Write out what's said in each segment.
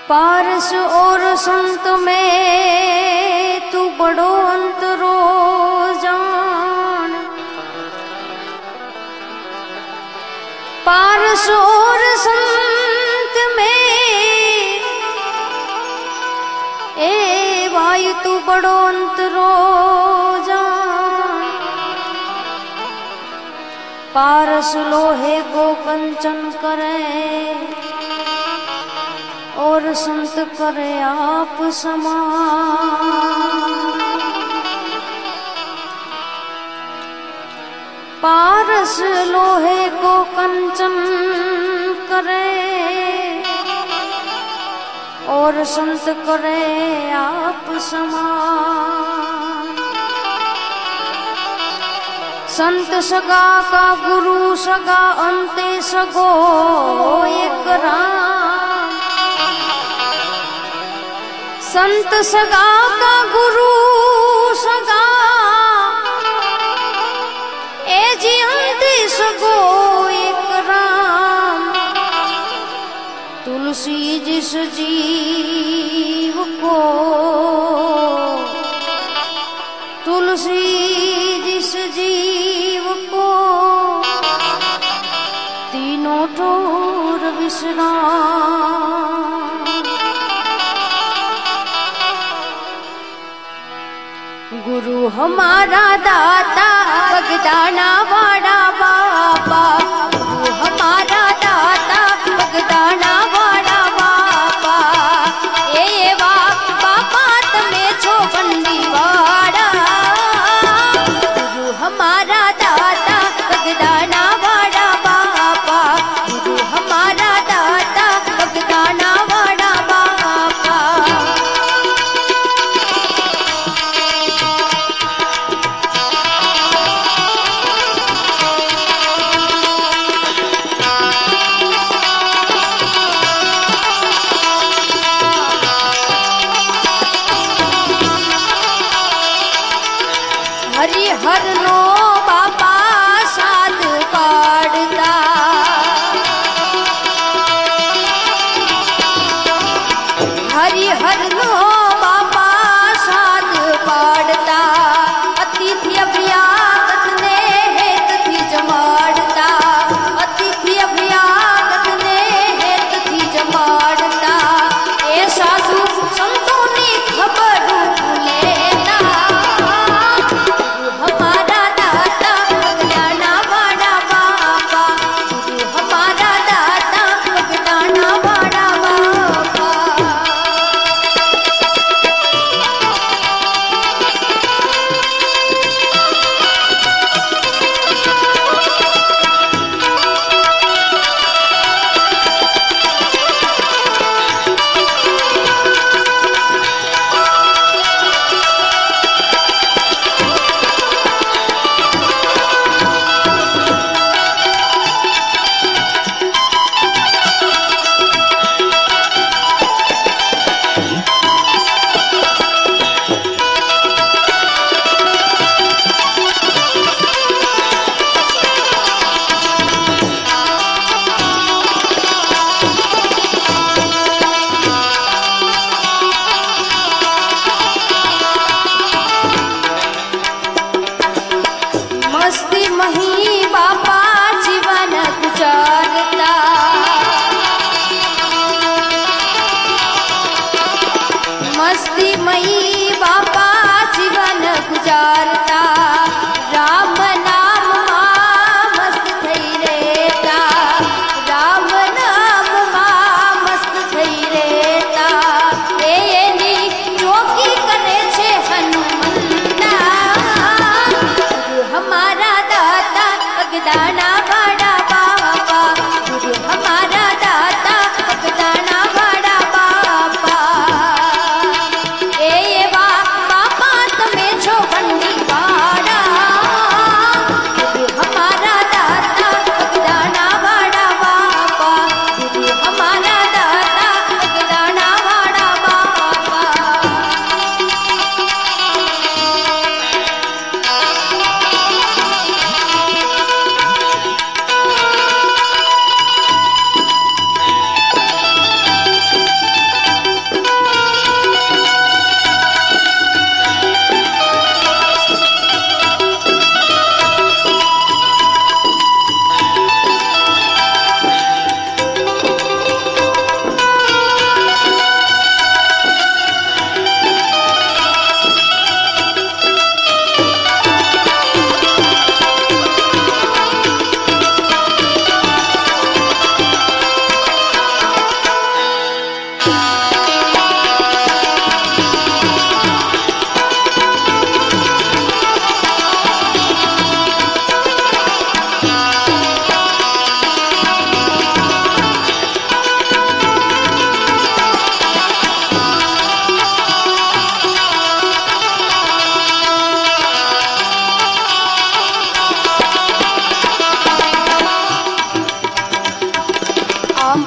पारस और संत में तू बड़ो अंतरो जान। पारस और संत में ए भाई तू बड़ो अंतरो जान। पारस लोहे को कंचन करे और संत करे आप समान। पारस लोहे को कंचन करे और संत करे आप समान। संत सगा का गुरु सगा अंते सगो एक राम। संत सगा का गुरु सगा ए जी अंते सगो एक राम। तुलसी जिस जीव को तुलसी जिस जीव को तीनों ठोर विश्राम। गुरु हमारा दाता बगदाना वाड़ा बाबा। गुरु हमारा दाता बगदाना वाड़ा बाबा। ये बाबा तमें छो बंदी वाड़ा। गुरु हमारा दाता बगदाना वाड़ा बाबा। गुरु हमारा दाता बगदाना वाड़ा बाबा। हरिहर नो बापा साध पाड़ता। हरिहर नो बापा साध पाड़ता। अतिथि अभ्यागत ने हेत थी जमाड़ता। अतिथि अभ्यागत ने हेत थी जमाड़ता। ए साधु संतों ने खबर लेता। हमारा दाता बगदाना वाड़ा बाबा। गुरु हमारा दाता बगदाना वाड़ा बाबा। मस्ती मही बापा जीवन गुजारता। मस्ती मही बापा जीवन गुजारता। राम नाम मां मस्त थई रहता। राम नाम मां मस्त थई रहता। एनी चौकी करे छे हनुमंता। गुरु हमारा दाता बगदाना वाड़ा बाबा। गुरु हमारा दाता बगदाना वाड़ा बाबा। ए बाबा तमें छो बंदी वाड़ा। गुरु हमारा दाता बगदाना वाड़ा बाबा। गुरु हमारा दाता बगदाना वाड़ा बाबा।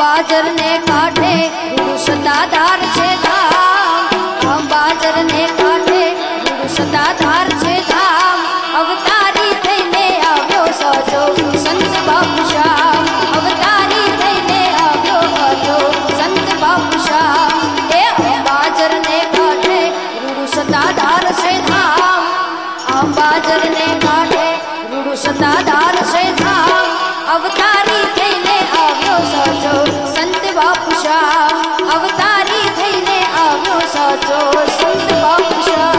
बाजर ने काठे गुरु सताधार छे धाम बाजर ने काठे गुरु सताधार छे धाम अवतारी थईने આવ્યો સાચો સંત બાપુ શ્યામ अवतारी थईने આવ્યો સાચો संत बापू श्याम ए बाजर ने काठे गुरु सताधार छे धाम बाजर ने काठे गुरु सताधार छे धाम अवतारी थईने આવ્યો સાચો संत बापू श्याम अवतारी थईने આવ્યો સાચो संत बापू श्याम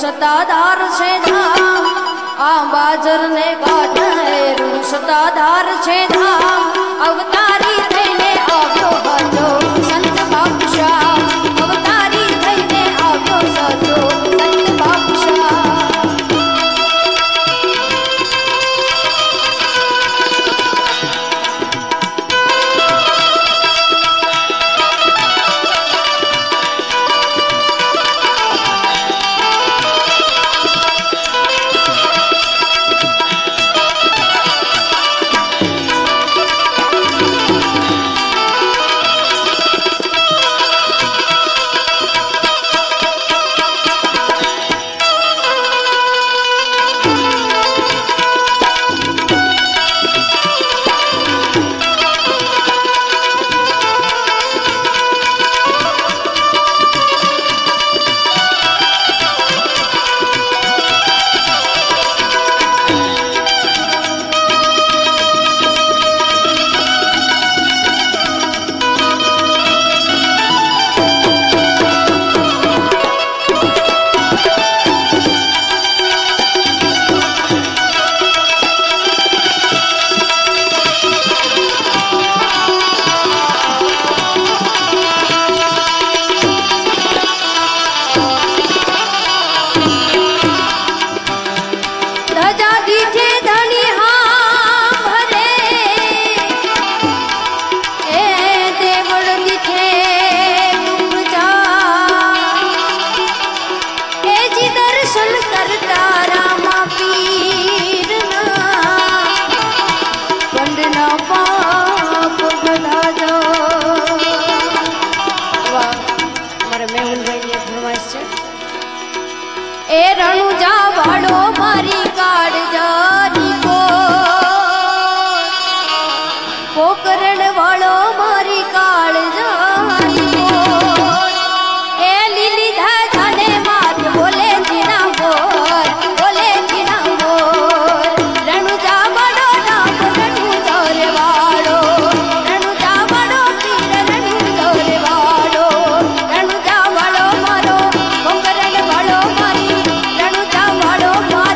सताधार छे धाम बाजर ने काठे गुरु सताधार छे धाम अवतारी थईने આવ્યો સાચો संत बापू श्याम अवतारी थईने આવ્યો સાચो संत बापू श्याम ए रणुजा वाड़ो मारी काड़ जानी को पोकरण वाड़ो मारी काड़ जानी को ए लीली धाजा ने मात बोले जीना बोल रणुजा वाड़ो नाम रणुजा रे वाड़ो रणुजा वाड़ो पीर रणुजा रे वाड़ो रणुजा वाड़ो मारो पोकरण वाड़ो मारी रणुजा वाड़ो मारी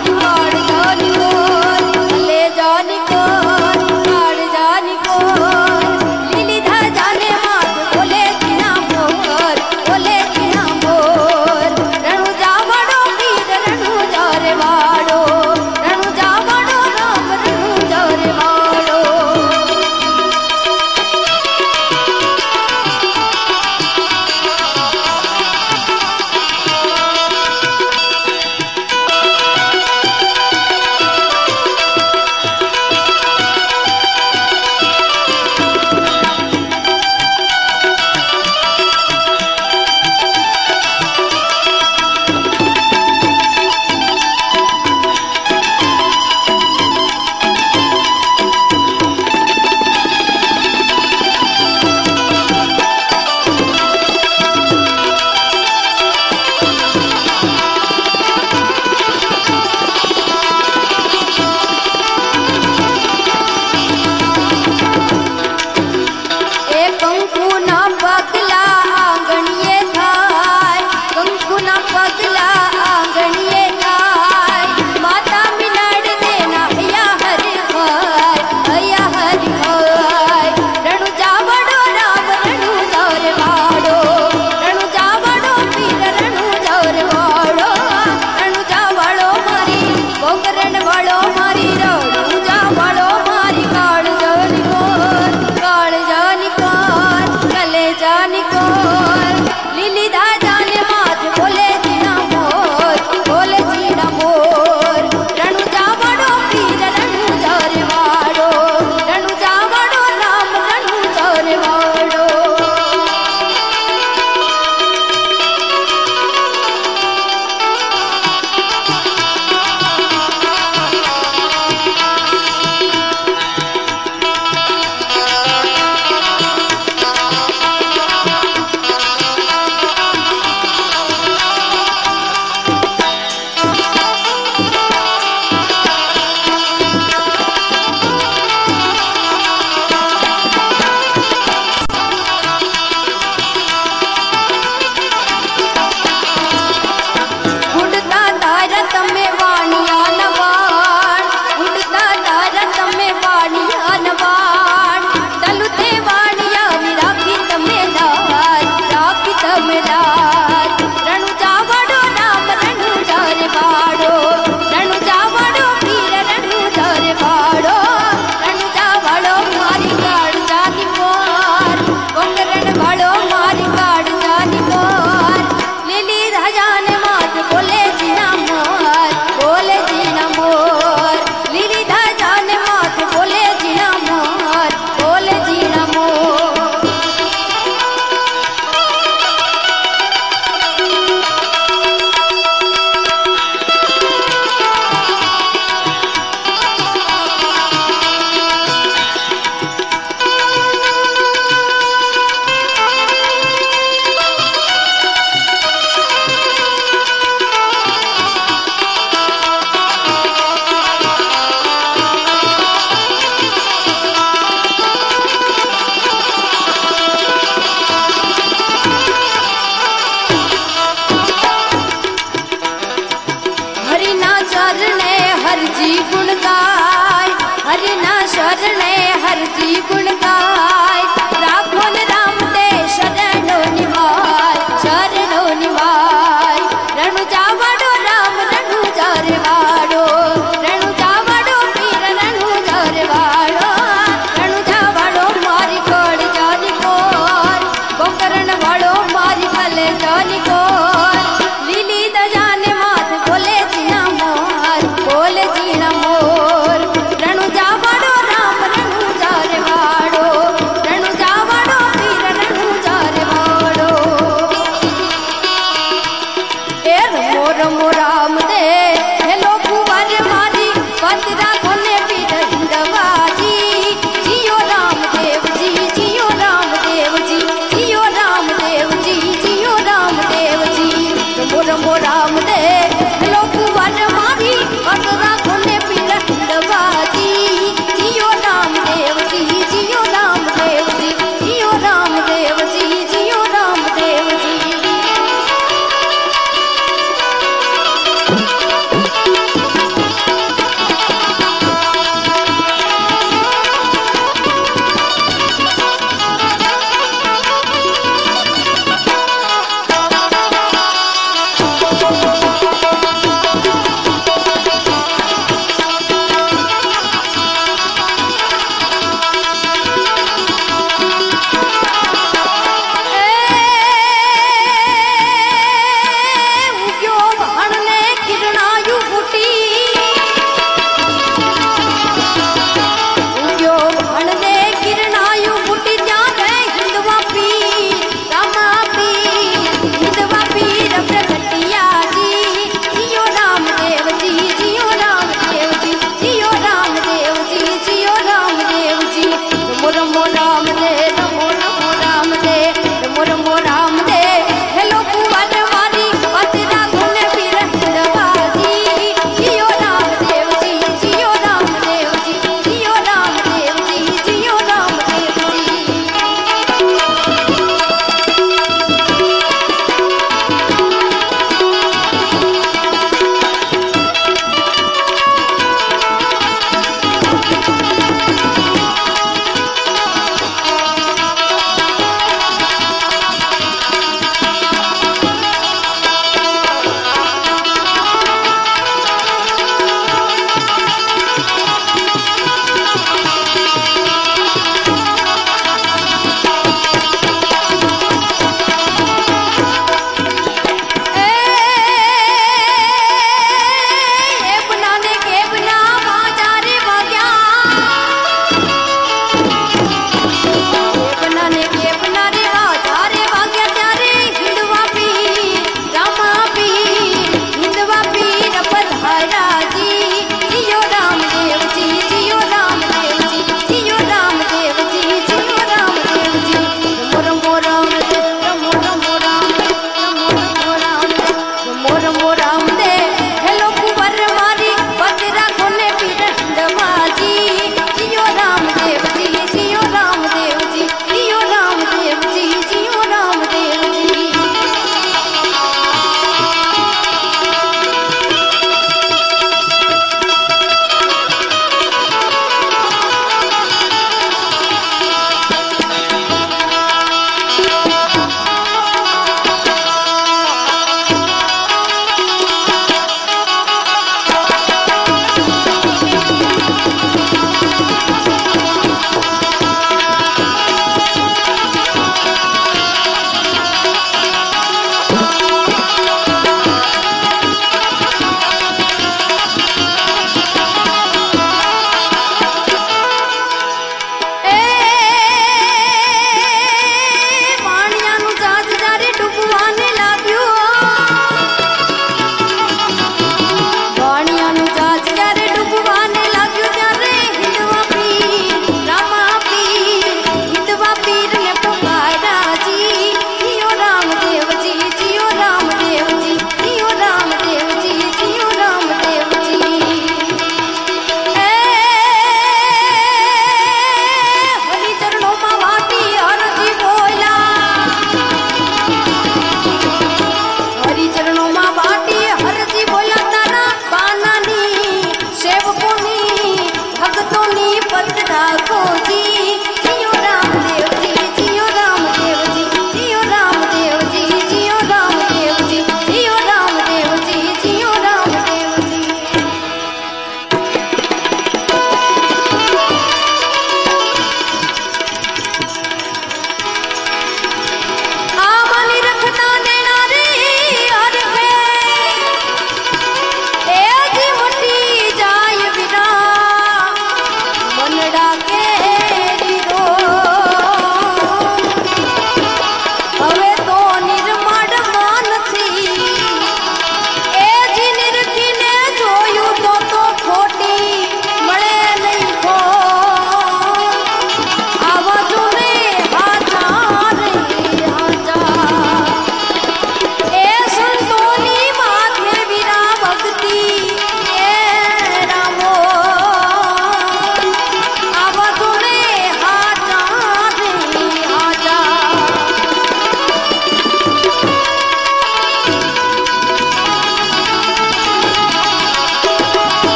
जी गुणगान